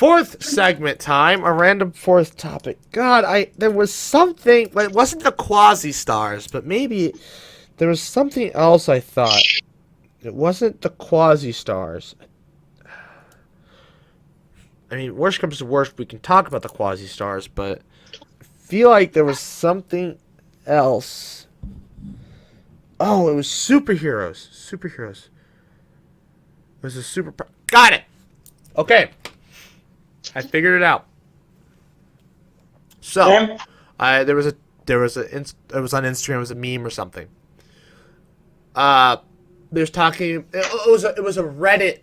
Fourth segment time, a random fourth topic. God, there was something, but it wasn't the quasi-stars, but maybe there was something else I thought. It wasn't the quasi-stars. I mean, worst comes to worst, we can talk about the quasi-stars, but I feel like there was something else. Oh, it was superheroes. Superheroes. It was a super... Got it! Okay. I figured it out. So, it was on Instagram, it was a meme or something. There's talking, it was a Reddit,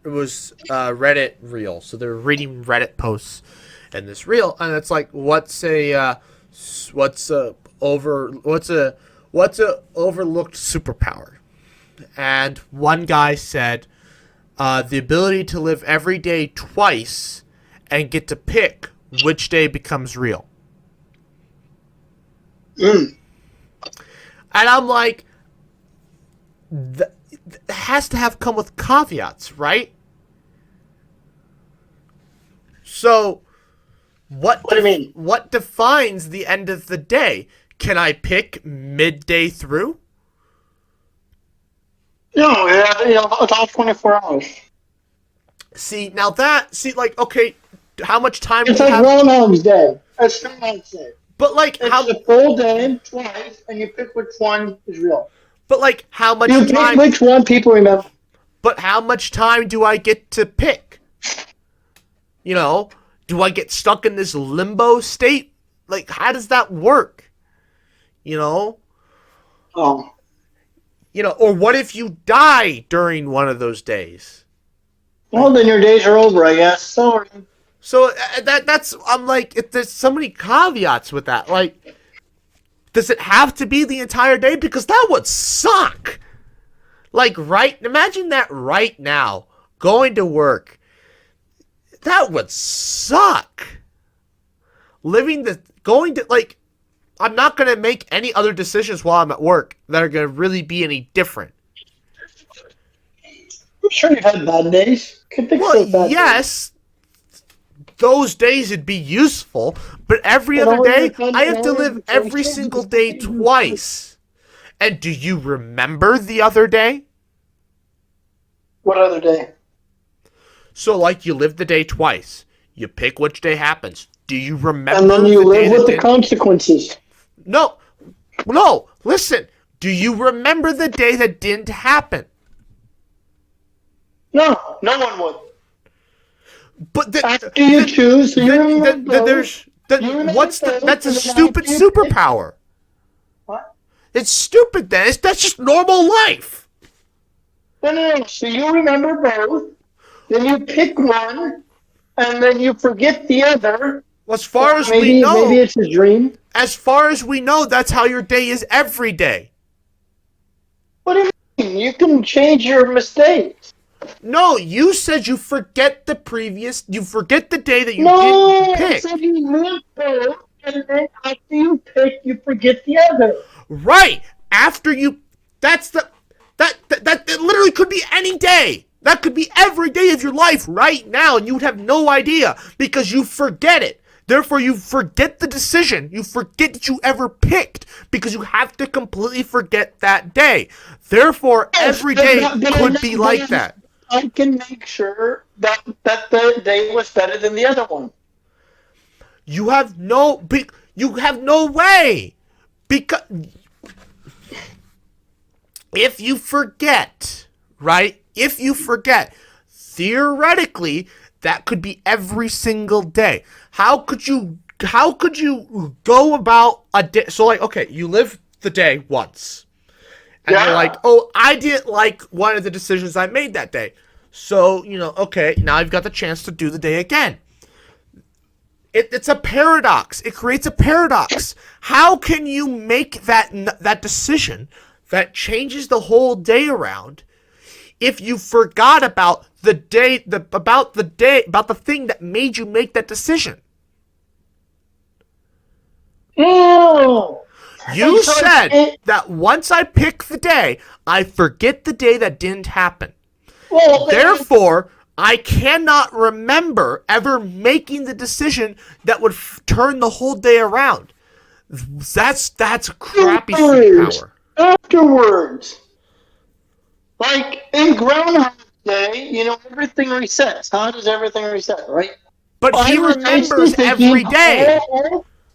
Reddit reel. So they're reading Reddit posts in this reel, and it's like, what's a overlooked superpower? And one guy said, the ability to live every day twice and get to pick which day becomes real. And I'm like, it has to have come with caveats, right? So, what do you mean? What defines the end of the day? Can I pick midday through? No, it's all 24 hours. See, okay, how much time do you have? It's like Groundhog's Day. That's Groundhog's Day. But it's a full day twice, and you pick which one is real. But how much time? You pick which one people remember. But how much time do I get to pick? Do I get stuck in this limbo state? How does that work? Oh. Or what if you die during one of those days? Well, then your days are over, I guess. Sorry. So I'm like, there's so many caveats with that. Does it have to be the entire day? Because that would suck. Imagine that right now, going to work. That would suck. I'm not going to make any other decisions while I'm at work that are going to really be any different. I'm sure you've had bad days. Yes. Those days would be useful, but every other day, I have to live every single day twice. And do you remember the other day? What other day? So, you live the day twice. You pick which day happens. Do you remember? And then you live with the consequences. No, listen. Do you remember the day that didn't happen? No one would. But after you choose, that's a stupid superpower. What? It's stupid then. That's just normal life. No. So you remember both, then you pick one, and then you forget the other. As far as we know, maybe it's a dream. As far as we know, that's how your day is every day. What do you mean? You can change your mistakes. No, you said you forget the day that you didn't pick. No, I said you live both, and then after you pick, you forget the other. Right. After you, that literally could be any day. That could be every day of your life right now, and you would have no idea because you forget it. Therefore, you forget the decision. You forget that you ever picked because you have to completely forget that day. Therefore, every day could be like that. I can make sure that the day was better than the other one. You have no way. Because if you forget, right? If you forget, theoretically, that could be every single day. How could you go about a day? So okay, you live the day once. And you're like, oh, I didn't like one of the decisions I made that day. So, okay, now I've got the chance to do the day again. It's a paradox. It creates a paradox. How can you make that decision that changes the whole day around if you forgot about the thing that made you make that decision? No. You said that once I pick the day, I forget the day that didn't happen. Well, therefore, I cannot remember ever making the decision that would turn the whole day around. That's a crappy superpower. Afterwards. Like in Groundhog Day, everything resets. How does everything reset, right? But he remembers every day.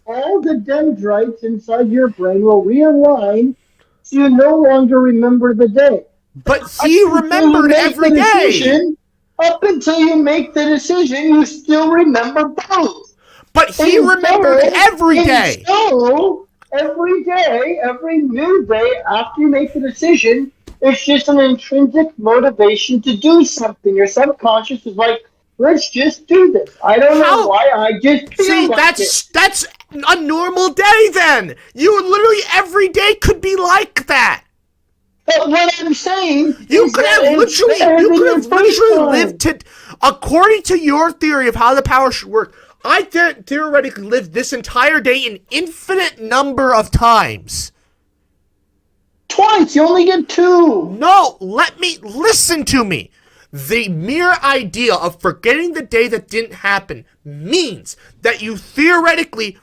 All the dendrites inside your brain will realign so you no longer remember the day. But he remembered every day. Up until you make the decision, you still remember both. But he remembered every day. So, every day, every new day after you make the decision, it's just an intrinsic motivation to do something. Your subconscious is like, let's just do this. I don't know why, I just feel like it. That's a normal day then. You literally every day could be like that. But what I'm saying, you could have literally lived to, according to your theory of how the power should work, I theoretically lived this entire day an infinite number of times. Twice, you only get 2. No, listen to me. The mere idea of forgetting the day that didn't happen means that you theoretically,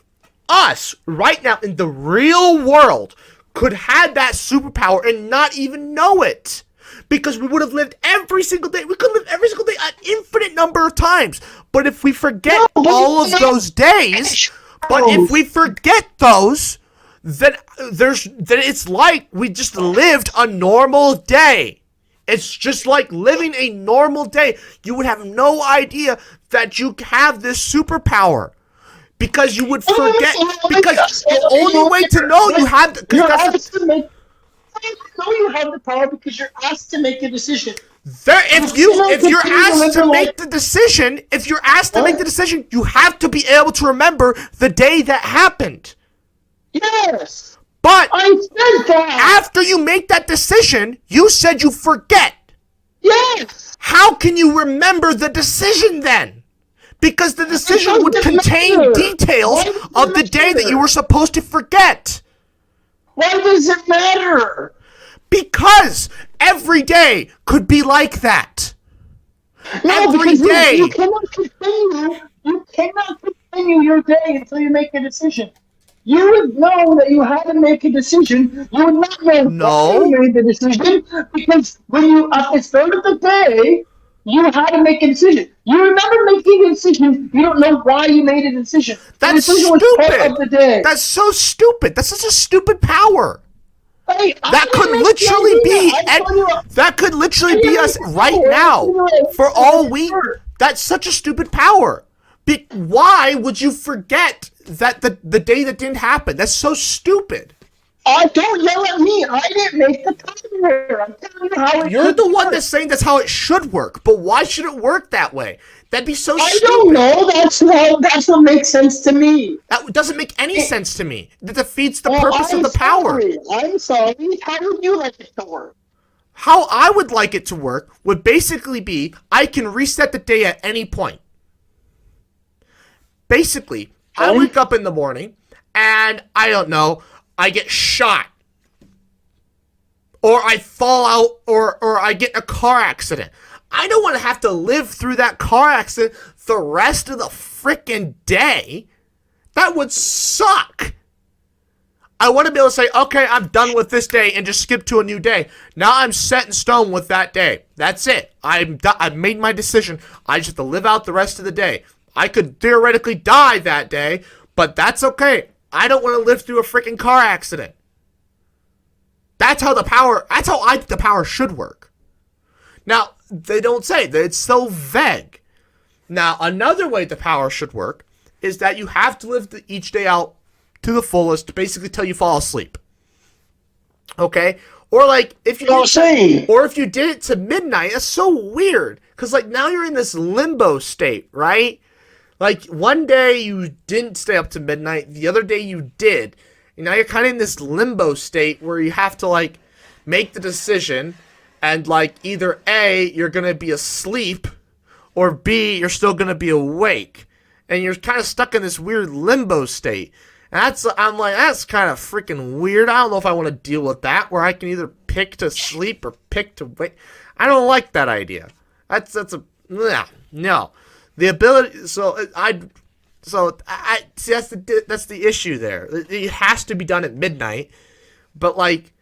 us, right now, in the real world, could have that superpower and not even know it. Because we would have lived every single day. We could live every single day an infinite number of times. But if we forget all of those days, then it's like we just lived a normal day. It's just like living a normal day. You would have no idea that you have this superpower. Because you would forget. Because the only way to know you have. You have the power because you're asked to make a decision. If you're asked to make the decision, you have to be able to remember the day that happened. Yes. But I said that. After you make that decision, you said you forget. Yes. How can you remember the decision then? Because the decision would contain details of the day that you were supposed to forget. Why does it matter? Because every day could be like that. No, every day. You cannot continue your day until you make a decision. You would know that you had to make a decision. You would not know why you made the decision because when you, at the start of the day, you had to make a decision. You remember making a decision. You don't know why you made a decision. That's the decision stupid. Was part of the day. That's so stupid. That's such a stupid power. Hey, that could literally be us right now. For all we, that's such a stupid power. Why would you forget that the day that didn't happen? That's so stupid. Don't yell at me. I didn't make the power. I'm telling you how it You're the one that's saying that's how it should work. But why should it work that way? That'd be so stupid. I don't know. That's what makes sense to me. That doesn't make any sense to me. That defeats the purpose of the power. I'm sorry. How would you like it to work? How I would like it to work would basically be I can reset the day at any point. Basically, I wake up in the morning and I don't know, I get shot. Or I fall out or I get in a car accident. I don't want to have to live through that car accident the rest of the frickin' day. That would suck. I want to be able to say, okay, I'm done with this day and just skip to a new day. Now I'm set in stone with that day. That's it. I've made my decision. I just have to live out the rest of the day. I could theoretically die that day, but that's okay. I don't want to live through a freaking car accident. That's how the power should work. Now, they don't say that. It's so vague. Now, another way the power should work is that you have to live each day out to the fullest, basically till you fall asleep. Okay? Or like if you did it to midnight, that's so weird. Cause like now you're in this limbo state, right? Like one day you didn't stay up to midnight, the other day you did. And now you're kind of in this limbo state where you have to like make the decision and like either A, you're gonna be asleep, or B, you're still gonna be awake. And you're kind of stuck in this weird limbo state. And I'm like, that's kind of freaking weird. I don't know if I want to deal with that, where I can either pick to sleep or pick to wake. I don't like that idea. That's No, the ability. I see that's the issue there. It has to be done at midnight, but like,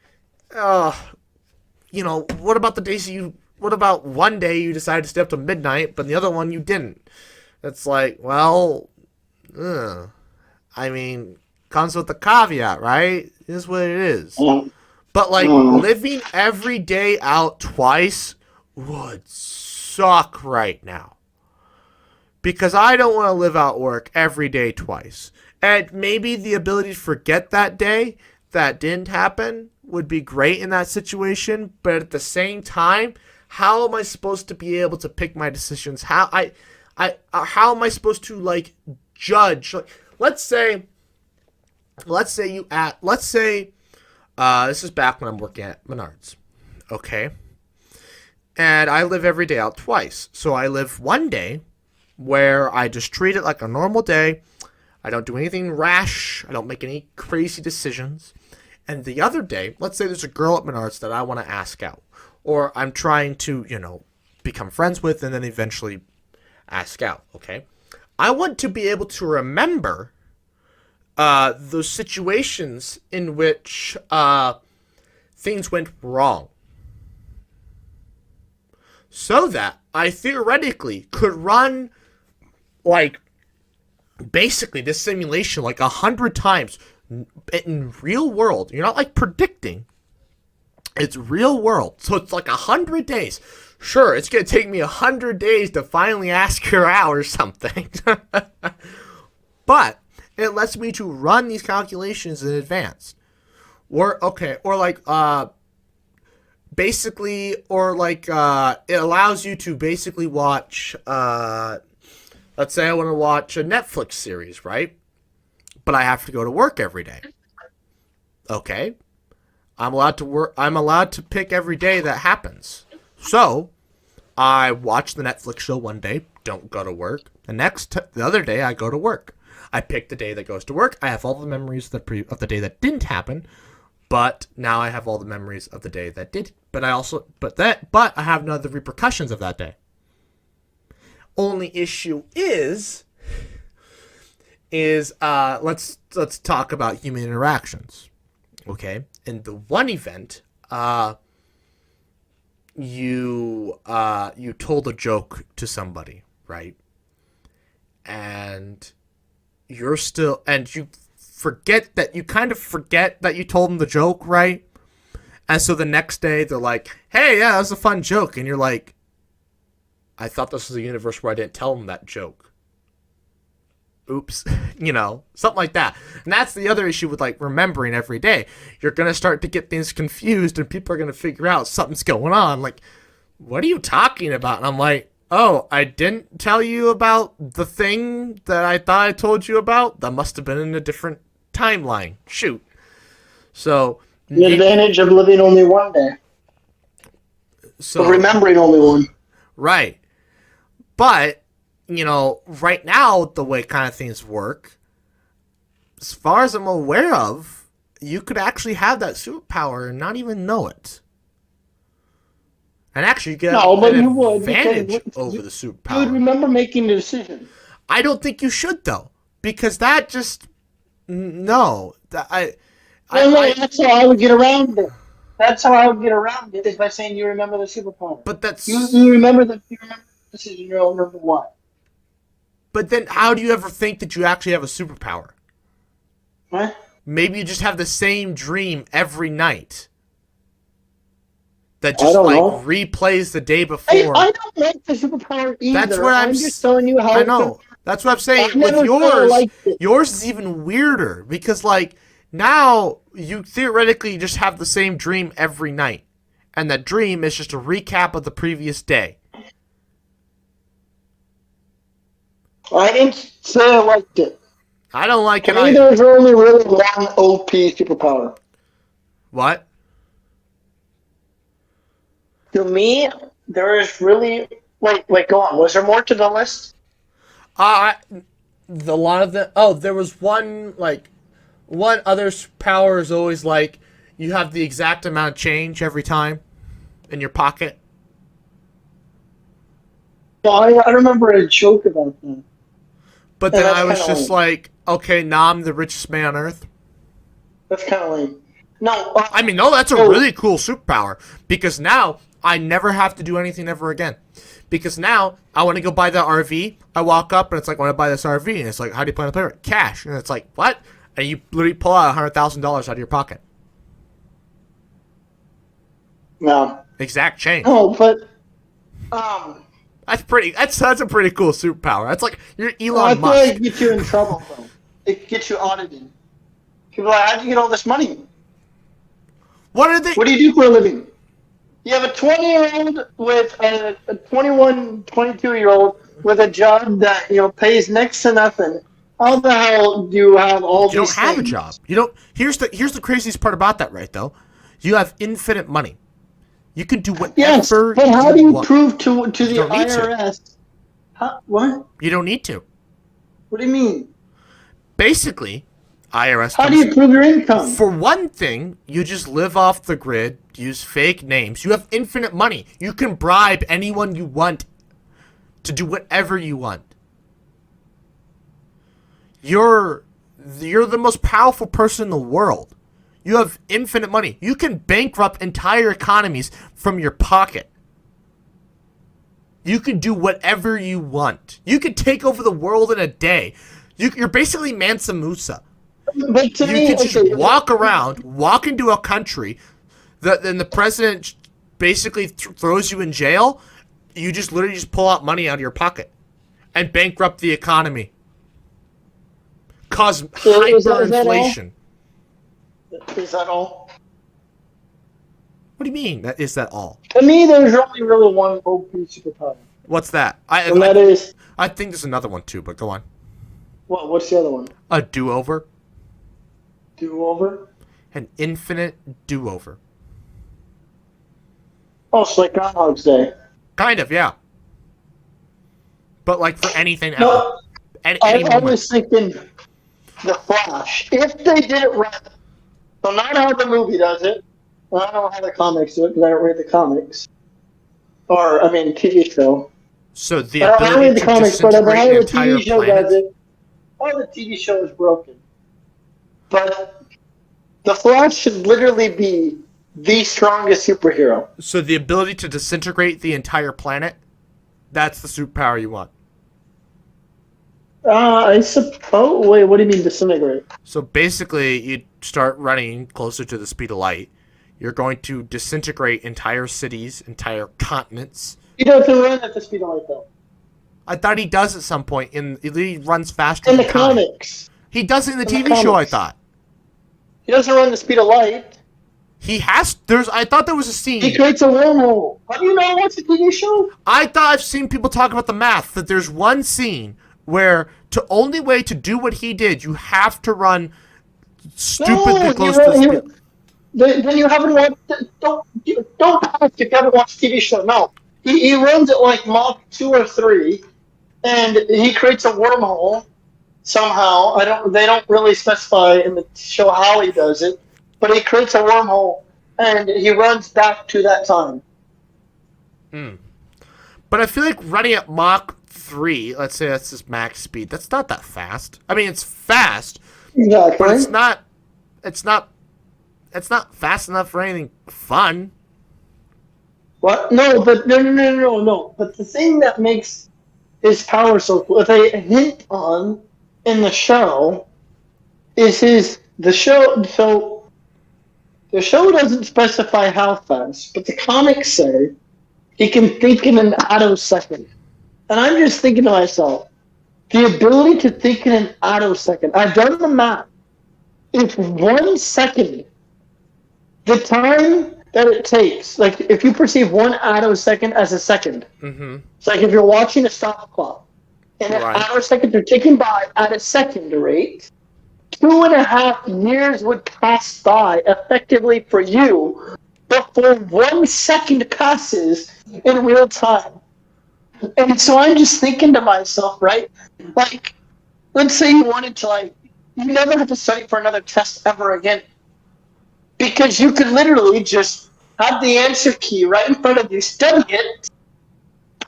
what about the days what about one day you decided to stay up to midnight, but the other one you didn't? It's like, well, I mean, comes with the caveat, right? It is what it is. But like, living every day out twice would suck right now. Because I don't want to live out work every day twice. And maybe the ability to forget that day that didn't happen would be great in that situation. But at the same time, how am I supposed to be able to pick my decisions? How am I supposed to like judge? Like, let's say this is back when I'm working at Menards, okay? And I live every day out twice. So I live one day where I just treat it like a normal day. I don't do anything rash. I don't make any crazy decisions. And the other day, let's say there's a girl at Menards that I want to ask out. Or I'm trying to, become friends with and then eventually ask out, okay? I want to be able to remember those situations in which things went wrong. So that I theoretically could run like basically this simulation like 100 times in real world. You're not like predicting. It's real world. So it's like 100 days. Sure, it's going to take me 100 days to finally ask her out or something. But it lets me to run these calculations in advance. Basically, it allows you to basically watch, let's say I want to watch a Netflix series, right? But I have to go to work every day. Okay. I'm allowed to pick every day that happens. So, I watch the Netflix show one day, don't go to work. The other day, I go to work. I pick the day that goes to work. I have all the memories of the day that didn't happen. But now I have all the memories of the day that did. But I have none of the repercussions of that day. Only issue is let's talk about human interactions. Okay? In the one event, you told a joke to somebody, right? And you kind of forget that you told them the joke, right? And so the next day they're like, hey, yeah, that was a fun joke. And you're like, I thought this was a universe where I didn't tell them that joke. Oops. Something like that. And that's the other issue with like remembering every day. You're going to start to get things confused and people are going to figure out something's going on. Like, what are you talking about? And I'm like, oh, I didn't tell you about the thing that I thought I told you about? That must have been in a different timeline. Shoot. So the advantage of living only one day. So remembering only one. Right. But, right now, the way kind of things work, as far as I'm aware of, you could actually have that superpower and not even know it. And actually, you get an advantage over the superpower. You would remember making the decision. I don't think you should, though, because that just no. That's how I would get around it. That's how I would get around it, is by saying you remember the superpower. But that's you remember the decision. You don't remember what. But then, how do you ever think that you actually have a superpower? What? Maybe you just have the same dream every night. That just replays the day before. I don't like the superpower either. That's what I'm just telling you how. I know. That's what I'm saying. With yours is even weirder because now you theoretically just have the same dream every night, and that dream is just a recap of the previous day. I didn't say I liked it. I don't like it. To me, there's only really one OP superpower. What? To me, there is really go on. Was there more to the list? There was one other power is always you have the exact amount of change every time in your pocket. I remember a joke about that. But And then that's I kind was of just lame. like, okay, now I'm the richest man on earth. That's kind of lame. No, I mean, no, that's a so really cool superpower because now I never have to do anything ever again. Because now I want to go buy the RV. I walk up and it's like, I want to buy this RV, and it's like, how do you plan to pay for it? Cash, and it's like, what? And you literally pull out $100,000 out of your pocket. no, Exact change. no, but um, That's pretty. That's a pretty cool superpower. That's like you're I Elon feel like Musk. it gets you in trouble though. It gets you audited. People are like, how'd you get all this money? What are they? What do you do for a living? You have a 20-year-old with a 21, 22-year-old with a job that pays next to nothing. How the hell do you have all You don't these have a job. things? You don't. Here's the craziest part about that, right? Though, you have infinite money. You can do Yes, whatever but how you do you want. prove to You the don't need to. IRS? What? You don't need to. What do you mean? Basically, IRS How do comes. you prove your income? For one thing, you just live off the grid, use fake names. You have infinite money. You can bribe anyone you want to do whatever you want. You're the most powerful person in the world. You have infinite money. You can bankrupt entire economies from your pocket. You can do whatever you want. You can take over the world in a day. You're basically Mansa Musa. But to You me, can just okay, walk around, walk into a country, then the president basically throws you in jail. You just literally just pull out money out of your pocket and bankrupt the economy. Cause is that all? hyperinflation. Is that all? What do you mean? Is that all? To me, there's only really one OP superpower, What's that? and that is I think there's another one too, but go on. what? What's the other one? A do-over. Do over? An infinite do-over. Oh, it's like Groundhog's Day. Kind of, yeah. But like for anything ever. No, Any I moment. was thinking the Flash. If they did it right, so not how the movie does it. I don't know how the comics do it because I don't read the comics. Or I mean, TV show. So the I don't ability read the to comics, but how disintegrate an the entire TV show planet. does it. How the TV show is broken. But the Flash should literally be the strongest superhero. So the ability to disintegrate the entire planet, that's the superpower you want. I suppose. Wait, what do you mean disintegrate? So basically, you start running closer to the speed of light. You're going to disintegrate entire cities, entire continents. He doesn't run at the speed of light, though. I thought he does at some point. He runs faster In the than time. comics. He does it in the In the TV show, I comics. thought. He doesn't run the speed of light. He has. I thought there was a scene. He creates a wormhole. How do you not watch the TV show? I thought I've seen people talk about the math, that there's one scene where the only way to do what he did, you have to run stupidly close to the speed. Then you haven't watched. Don't ask if you haven't watched the TV show. No, he runs at like Mach 2 or 3, and he creates a wormhole somehow. They don't really specify in the show how he does it, but he creates a wormhole and he runs back to that time. But I feel like running at Mach 3, let's say that's his max speed, that's not that fast. I mean, it's fast, Exactly. but it's not fast enough for anything fun. What? No, but no. But the thing that makes his power so cool, if they hint on in the show, is the show. So the show doesn't specify how fast, but the comics say he can think in an attosecond. And I'm just thinking to myself, the ability to think in an attosecond. I've done the math. If 1 second, the time that it takes, like if you perceive 1 attosecond as a second, it's like if you're watching a stop clock, and an attosecond are ticking by at a second rate, 2.5 years would pass by effectively for you before 1 second passes in real time. And so I'm just thinking to myself, right? Like, let's say you wanted to, you never have to study for another test ever again. Because you could literally just have the answer key right in front of you, study it,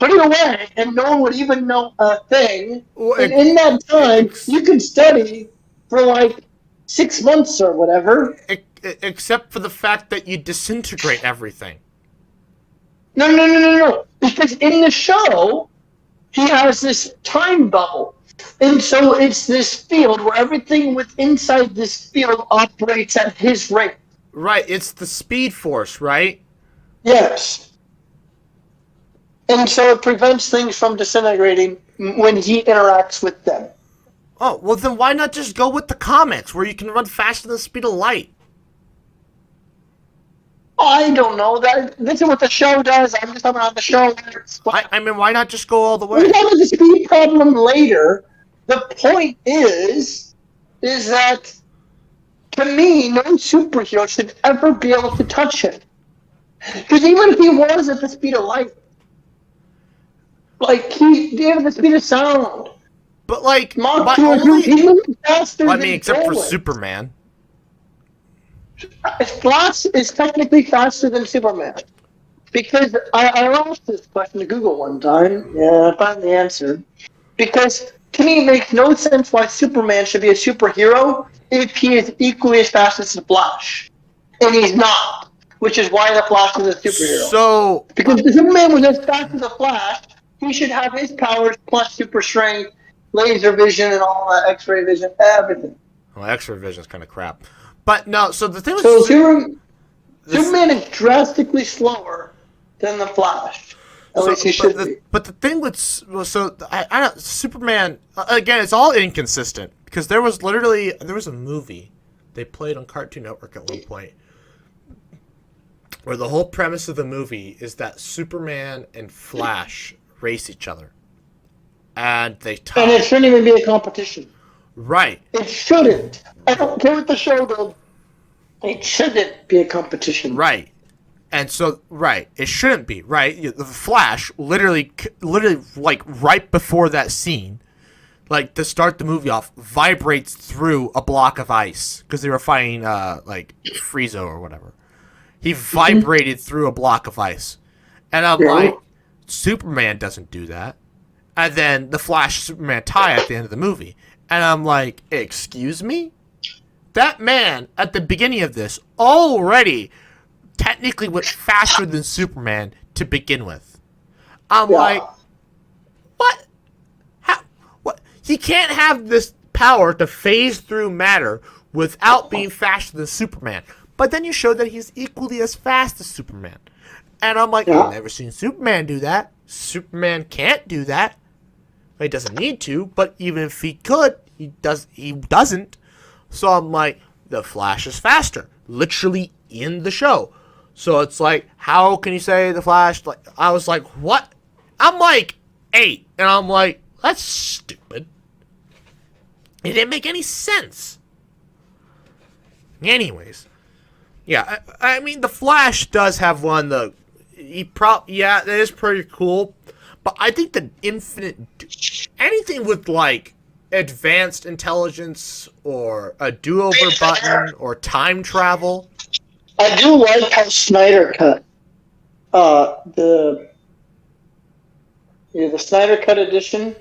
put it away, and no one would even know a thing. Well, And in that time, you could study for like 6 months or whatever. except for the fact that you disintegrate everything. No. Because in the show, he has this time bubble. And so it's this field where everything inside this field operates at his rate. Right, it's the speed force, right? Yes. And so it prevents things from disintegrating when he interacts with them. Oh, well then why not just go with the comics where you can run faster than the speed of light? I don't know. This is what the show does. I'm just talking about the show. I mean, why not just go all the way? We'll have the speed problem later. The point is that, to me, no superhero should ever be able to touch him. Because even if he was at the speed of light, like, he had the speed of sound. But, like, Mach 2 he's moving faster than except for Superman. Flash is technically faster than Superman. Because I asked this question to Google one time. Yeah, I found the answer. Because to me, it makes no sense why Superman should be a superhero if he is equally as fast as the Flash. And he's not. Which is why the Flash is a superhero. So, because if Superman was as fast as the Flash, he should have his powers plus super strength, laser vision, and all that, X-ray vision, everything. Well, X-ray vision is kind of crap. But no, so the thing with Superman is drastically slower than the Flash. At least he should be. But the thing with I don't Superman again, it's all inconsistent because there was a movie they played on Cartoon Network at one point where the whole premise of the movie is that Superman and Flash race each other, and they tie. And it shouldn't even be a competition. Right. It shouldn't. I don't care what the show does. It shouldn't be a competition. Right. And so, right, it shouldn't be, right? The Flash, literally, like, right before that scene, like, to start the movie off, vibrates through a block of ice, because they were fighting, like, Friezo or whatever. He vibrated through a block of ice. And I'm like, Superman doesn't do that. And then the Flash-Superman tie at the end of the movie. And I'm like, excuse me? That man, at the beginning of this, already technically went faster than Superman to begin with. I'm like, what? How? What? He can't have this power to phase through matter without being faster than Superman. But then you show that he's equally as fast as Superman. And I'm like, I've never seen Superman do that. Superman can't do that. He doesn't need to, but even if he could, he doesn't. So I'm like, the Flash is faster. Literally in the show. So it's like, how can you say the Flash? Like, I was like, what? I'm like 8. And I'm like, that's stupid. It didn't make any sense. Anyways. Yeah, I mean, the Flash does have one of the... that is pretty cool. But I think the anything with, like, advanced intelligence or a do-over button or time travel. I do like how Snyder cut the Snyder cut edition.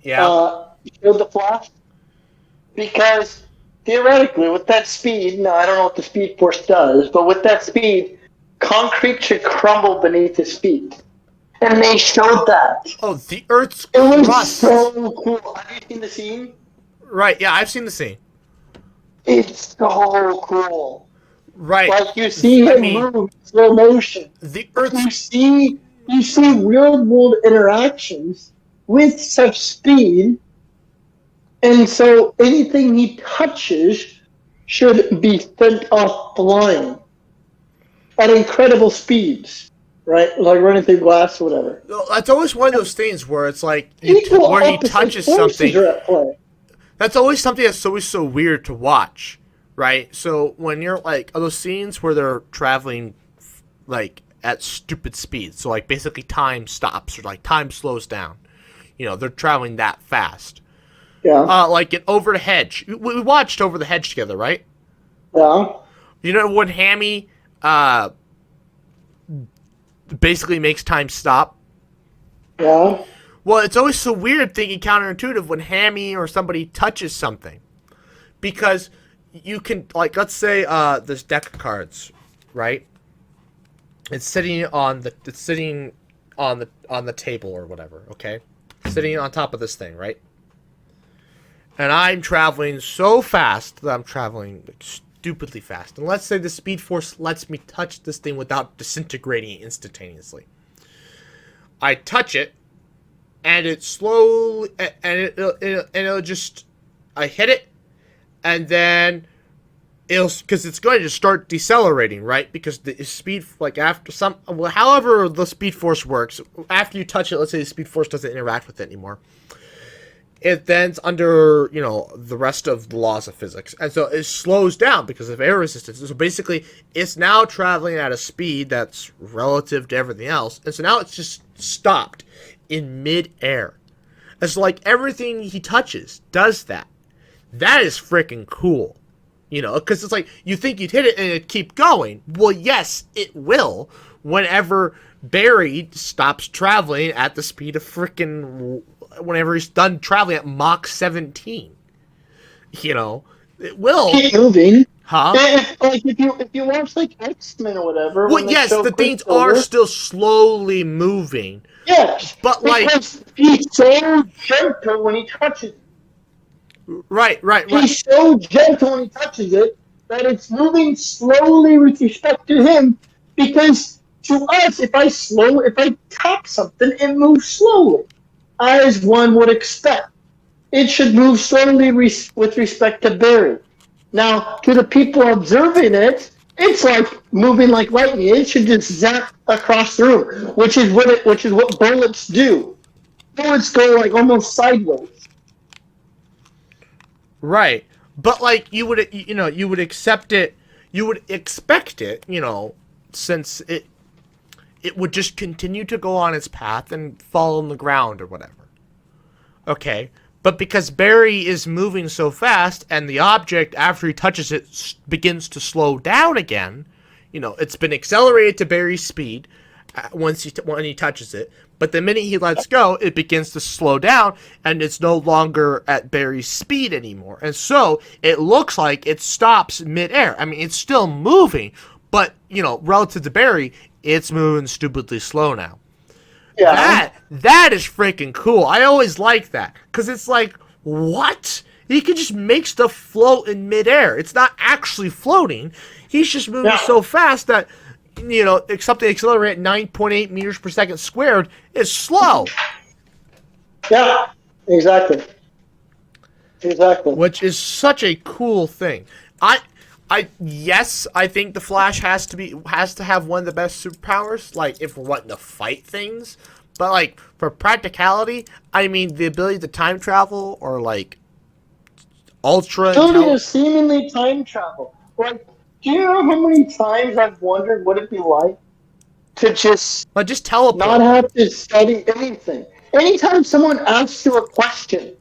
Yeah. Showed the Flash because theoretically, with that speed, now I don't know what the Speed Force does, but with that speed, concrete should crumble beneath his feet. And they showed that. Oh, the Earth's crust. It crust. was so cool. Have you seen the scene? Right, yeah, I've seen the scene. It's so cool. Right. Like, you see him move in slow motion. The Earth's... You see real-world interactions with such speed, and so anything he touches should be sent off flying at incredible speeds. Right, like running through glass or whatever. That's always one of those things where it's like where he touches something. That's always something that's always so weird to watch, right? So when you're like those scenes where they're traveling like at stupid speeds, so like basically time stops or like time slows down. You know, they're traveling that fast. Yeah. Like in Over the Hedge. We watched Over the Hedge together, right? Yeah. You know when Hammy basically makes time stop? Yeah. Well, it's always so weird thinking counterintuitive when Hammy or somebody touches something. Because you can, like, let's say this deck of cards, right? It's sitting on the table or whatever, okay? Sitting on top of this thing, right? And I'm traveling so fast that I'm traveling like, stupidly fast. And let's say the Speed Force lets me touch this thing without disintegrating it instantaneously. I touch it, and it slowly, and it'll just, I hit it, and then because it's going to start decelerating, right? Because the speed, like after however the Speed Force works, after you touch it, let's say the Speed Force doesn't interact with it anymore. It then's under, the rest of the laws of physics. And so it slows down because of air resistance. So basically, it's now traveling at a speed that's relative to everything else. And so now it's just stopped in mid-air. And so, like, everything he touches does that. That is freaking cool. Because it's like, you think you'd hit it and it'd keep going. Well, yes, it will. Whenever Barry stops traveling at the speed of freaking... Whenever he's done traveling at Mach 17. It will. Keep moving. Huh? If you watch, like, X-Men or whatever... Well, yes, the things are still slowly moving. Yes, but, like... Because he's so gentle when he touches it. Right. He's so gentle when he touches it that it's moving slowly with respect to him, because to us, if I tap something, it moves slowly, as one would expect. It should move slowly with respect to Barry. Now, to the people observing it, it's like moving like lightning. It should just zap across the room, which is what bullets do. Bullets go like almost sideways. Right. But, like, you would accept it, you would expect it, since it would just continue to go on its path and fall on the ground or whatever. Okay. But because Barry is moving so fast and the object, after he touches it, begins to slow down again, it's been accelerated to Barry's speed when he touches it. But the minute he lets go, it begins to slow down, and it's no longer at Barry's speed anymore. And so it looks like it stops midair. I mean, it's still moving, but, relative to Barry, it's moving stupidly slow now. Yeah. That is freaking cool. I always like that, because it's like, what? He can just make stuff float in midair. It's not actually floating. He's just moving so fast that... something accelerate at 9.8 meters per second squared is slow. Yeah, exactly. Which is such a cool thing. Yes, I think the Flash has to have one of the best superpowers, like, if we're wanting to fight things. But, like, for practicality, I mean, the ability to time travel, or, like, ultra... seemingly time travel. Like, do you know how many times I've wondered what it'd be like to just teleport, not have to study anything? Anytime someone asks you a question,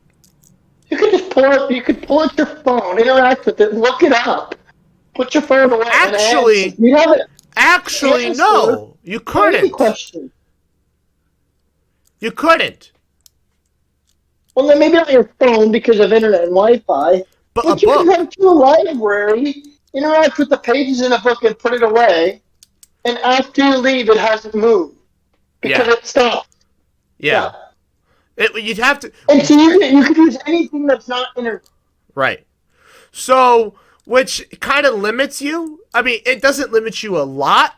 you could just pull out your phone, interact with it, look it up, put your phone away. Actually, no, you couldn't. You couldn't. Well, then maybe not your phone because of internet and Wi-Fi, but you can go to a library, interact with the pages in a book and put it away, and after you leave, it hasn't moved because it stopped. Yeah. You'd have to... And so you could use anything that's not internet. Right. So, which kind of limits you. I mean, it doesn't limit you a lot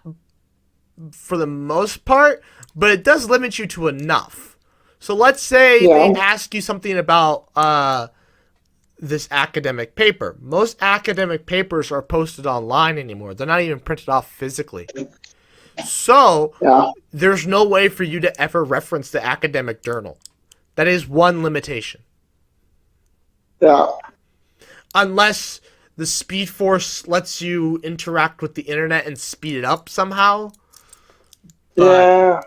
for the most part, but it does limit you to enough. So let's say they ask you something about this academic paper. Most academic papers are posted online anymore. They're not even printed off physically. So there's no way for you to ever reference the academic journal. That is one limitation. Yeah. Unless the Speed Force lets you interact with the internet and speed it up somehow. But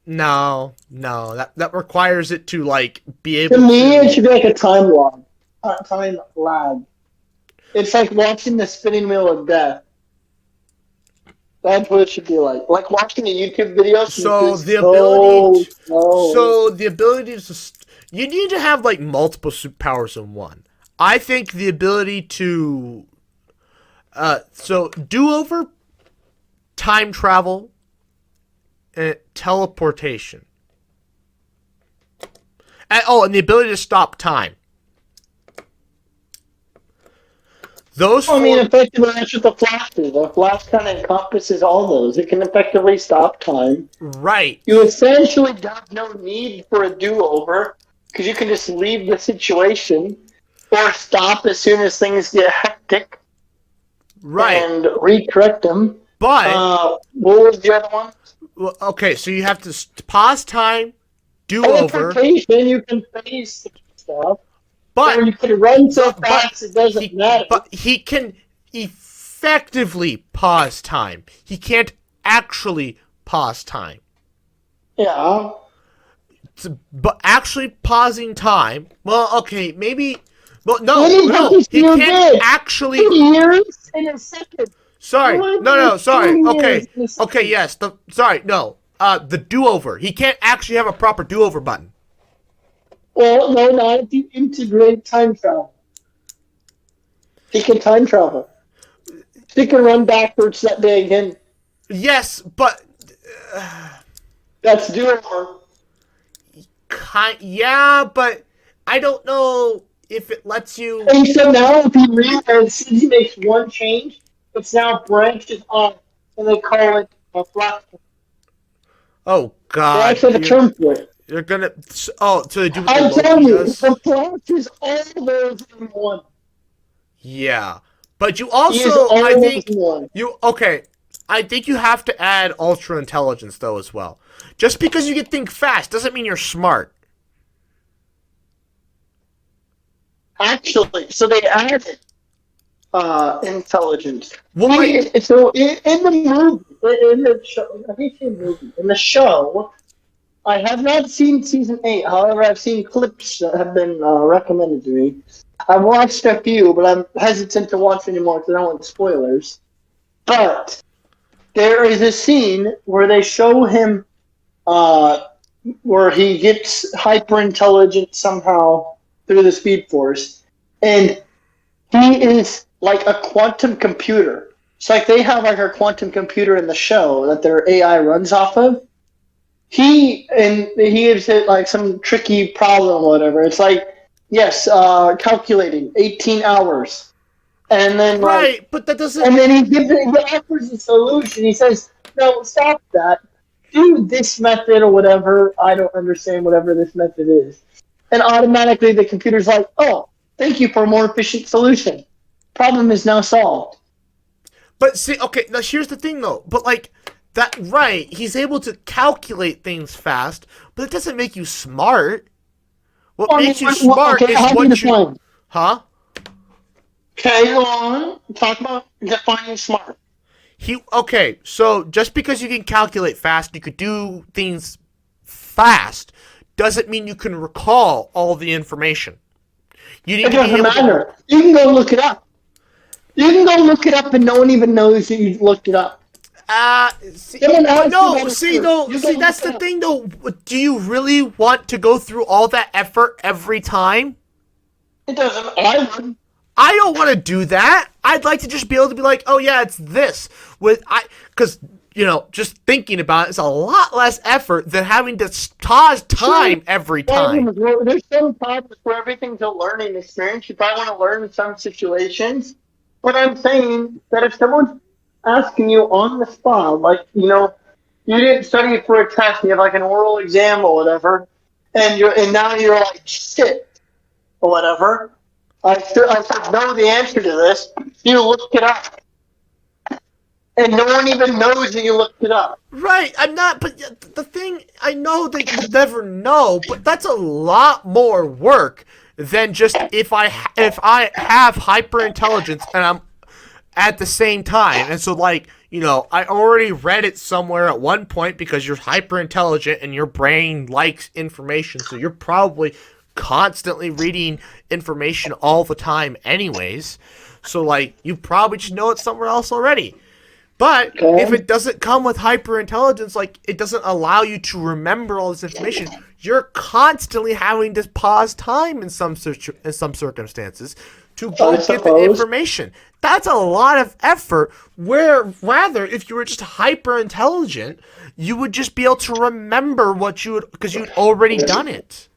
no, that requires it to, like, be able to... To me, it should be like a time lag. It's like watching the spinning wheel of death. That's what it should be like. Like watching a YouTube video So is the ability, so slow. so the ability to, you need to have like multiple superpowers in one. I think the ability to, so do over, time travel, and teleportation. And the ability to stop time. Those I mean, four, effectively, that's what the Flash is. The Flash kind of encompasses all those. It can effectively stop time. right, You essentially have no need for a do-over because you can just leave the situation or stop as soon as things get hectic right. and recorrect them. But What was the other one? well, okay, so you have to pause time, do over, Teleportation, you can face stuff. but Or you can run so but fast it doesn't matter. but he can effectively pause time. He can't actually pause time. Yeah. But actually pausing time, well, okay, maybe. Well, no, What is no, this he you can't did? actually. 2 years in a second. Sorry, no, sorry. Okay, 2 years in a second. yes. Sorry, no. The do-over. He can't actually have a proper do-over button. Well, no, not if you integrate time travel. He can time travel. He can run backwards that day again. Yes, but That's do-over. yeah, but I don't know if it lets you. And so now if he as soon as he makes one change, it's now branches off, and they call it a flash. Oh They God, actually have a term for it. you're gonna. Oh, so they do what I'm the telling Loki you, does? the flash is all those in one. Yeah, but you He is also, all I those think in one. you okay. I think you have to add ultra intelligence though as well. Just because you can think fast doesn't mean you're smart. Actually, so they added intelligence. Well, So in the movie, in the show, I think in the movie, in the show, I have not seen season 8. However, I've seen clips that have been recommended to me. I've watched a few, but I'm hesitant to watch anymore because I don't want spoilers. But there is a scene where they show him where he gets hyper intelligent somehow through the Speed Force, and he is like a quantum computer. It's like they have like a quantum computer in the show that their AI runs off of. He gives it like some tricky problem or whatever. It's like, yes, calculating 18 hours, and then right, but that doesn't. and then he offers a solution. He says, "No, stop that. Do this method or whatever. I don't understand whatever this method is." And automatically the computer's like, "Oh, thank you for a more efficient solution. Problem is now solved." But see, okay, now here's the thing though. But like that, right? He's able to calculate things fast, but it doesn't make you smart. What makes you smart okay, is how do you what you, define? huh? Okay, go on. Talk about defining smart. Okay, so just because you can calculate fast, you could do things fast, doesn't mean you can recall all the information. You need It to be doesn't able matter. You can go look it up. You can go look it up, and no one even knows that you looked it up. See, Someone else no, can see, go no, you see, go that's look the it up. thing, though. Do you really want to go through all that effort every time? It doesn't. I would. I don't want to do that. I'd like to just be able to be like, oh yeah, it's this. Because just thinking about it is a lot less effort than having to pause time every time. There's some problems where everything's a learning experience. You probably want to learn in some situations. But I'm saying that if someone's asking you on the spot, like, you didn't study for a test, you have like an oral exam or whatever, and now you're like, shit, or whatever. I should know the answer to this. You looked it up. And no one even knows that you looked it up. Right, I'm not, but the thing, I know that you never know, but that's a lot more work than just if I have hyper intelligence and I'm at the same time. And so like, I already read it somewhere at one point because you're hyper intelligent and your brain likes information, so you're probably constantly reading information all the time anyways. So like, you probably just know it somewhere else already. But Okay. if it doesn't come with hyperintelligence, like it doesn't allow you to remember all this information, you're constantly having to pause time in some circumstances to go get the information. That's a lot of effort. Where rather, if you were just hyper intelligent, you would just be able to remember what you would, because you'd already done it.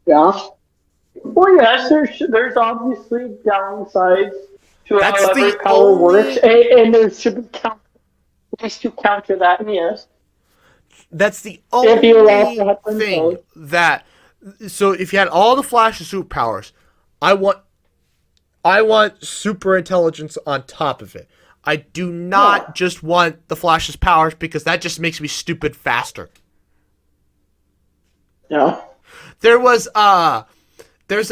Yeah. Well, yes, there's obviously downsides to That's how every the power works, only. and there should be ways to counter that. And yes, That's the if you allow only for thing hyperintelligence. that. So if you had all the Flash's superpowers, I want super intelligence on top of it. I do not just want the Flash's powers because that just makes me stupid faster. Yeah. There's a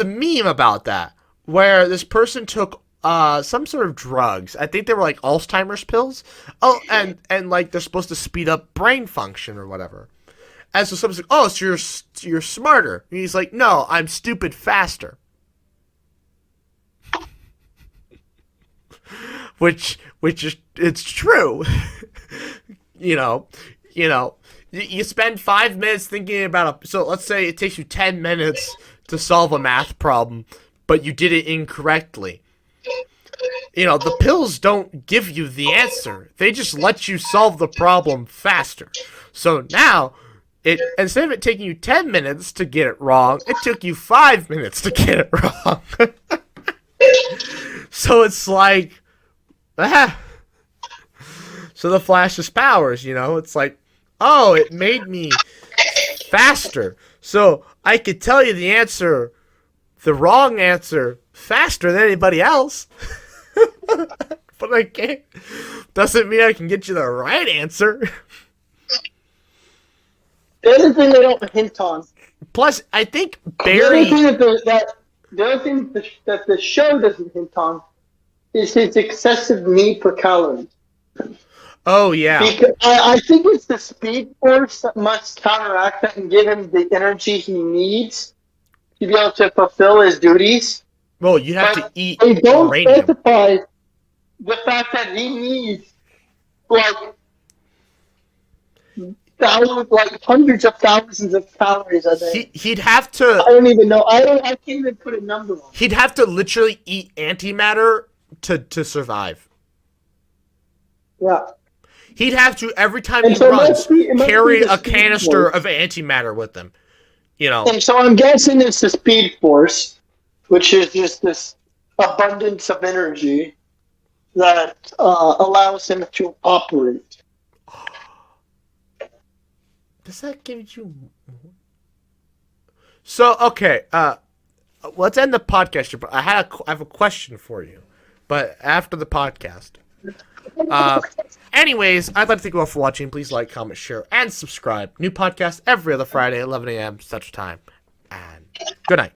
meme about that where this person took some sort of drugs. I think they were like Alzheimer's pills. Oh, and like they're supposed to speed up brain function or whatever. And so someone's like, "Oh, so you're smarter." And he's like, "No, I'm stupid faster." Which is, it's true. you know, you spend 5 minutes thinking about so let's say it takes you 10 minutes to solve a math problem, but you did it incorrectly. The pills don't give you the answer. They just let you solve the problem faster. So now, instead of it taking you 10 minutes to get it wrong, it took you 5 minutes to get it wrong. So it's like, So the Flash's powers, it's like, oh, it made me faster. So I could tell you the wrong answer, faster than anybody else. But I can't. Doesn't mean I can get you the right answer. The other thing they don't hint on. Plus, I think Barry. The other thing that the show doesn't hint on is his excessive need for calories. Oh, yeah. Because I think it's the Speed Force that must counteract that and give him the energy he needs to be able to fulfill his duties. Well, you have to eat they don't uranium. specify the fact that he needs hundreds of thousands of calories a day. He'd have to. I don't even know. I can't even put a number on it. He'd have to literally eat antimatter to survive. Yeah. He'd have to, every time he runs, carry a canister of antimatter with him. And so I'm guessing it's the Speed Force, which is just this abundance of energy that allows him to operate. Does that give you... So, okay, let's end the podcast here, but I have a question for you, but after the podcast. Anyways, I'd like to thank you all for watching. Please like, comment, share, and subscribe. New podcast every other Friday at 11 a.m. Central Time. And good night.